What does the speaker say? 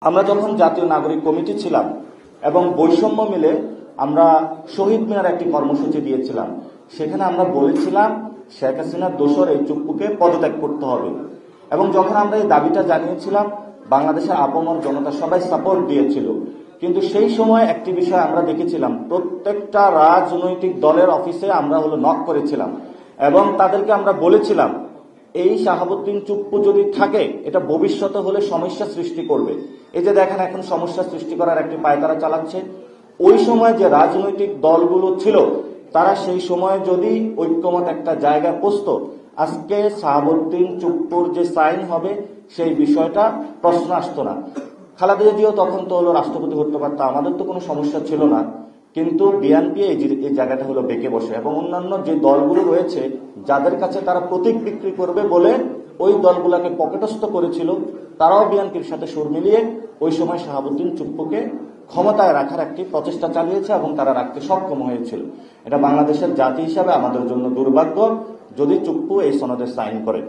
আমরা যখন জাতীয় নাগরিক কমিটি ছিলাম এবং বৈষম্য মিলে আমরা শহীদ মিনার একটি কর্মসূচি দিয়েছিলাম, সেখানে আমরা বলেছিলাম শেখ হাসিনার দোসর এই চুপ্পুকে পদত্যাগ করতে হবে। এবং যখন আমরা এই দাবিটা জানিয়েছিলাম, বাংলাদেশের আপামর জনতা সবাই সাপোর্ট দিয়েছিল। কিন্তু সেই সময় একটি বিষয় আমরা দেখেছিলাম, প্রত্যেকটা রাজনৈতিক দলের অফিসে আমরা নক করেছিলাম এবং তাদেরকে আমরা বলেছিলাম এই শাহাবুদ্দিন চুপ্পু যদি থাকে এটা ভবিষ্যতে হলে সমস্যা সৃষ্টি করবে। এই যে দেখেন এখন সমস্যা সৃষ্টি করার একটি পায়তারা চালাচ্ছে। ওই সময় যে রাজনৈতিক দলগুলো ছিল তারা সেই সময় যদি ঐক্যমত একটা জায়গায় পৌঁছত, আজকে শাহাবুদ্দিন চুপ্পুর যে সাইন হবে সেই বিষয়টা প্রশ্ন আসতো না। খালেদা জিয়াও তখন তো রাষ্ট্রপতি হতে পারত, আমাদের তো কোনো সমস্যা ছিল না। কিন্তু বিএনপি এই জায়গাটা বেঁকে বসে এবং অন্যান্য যে দলগুলো রয়েছে যাদের কাছে তারা প্রতীক বিক্রি করবে বলে ওই দলগুলোকে পকেটস্থ করেছিল, তারাও বিএনপির সাথে সুর মিলিয়ে ওই সময় শাহাবুদ্দিন চুপ্পুকে ক্ষমতায় রাখার একটি প্রচেষ্টা চালিয়েছে এবং তারা রাখতে সক্ষম হয়েছিল। এটা বাংলাদেশের জাতি হিসাবে আমাদের জন্য দুর্ভাগ্য যদি চুপ্পু এই সনদে সাইন করে।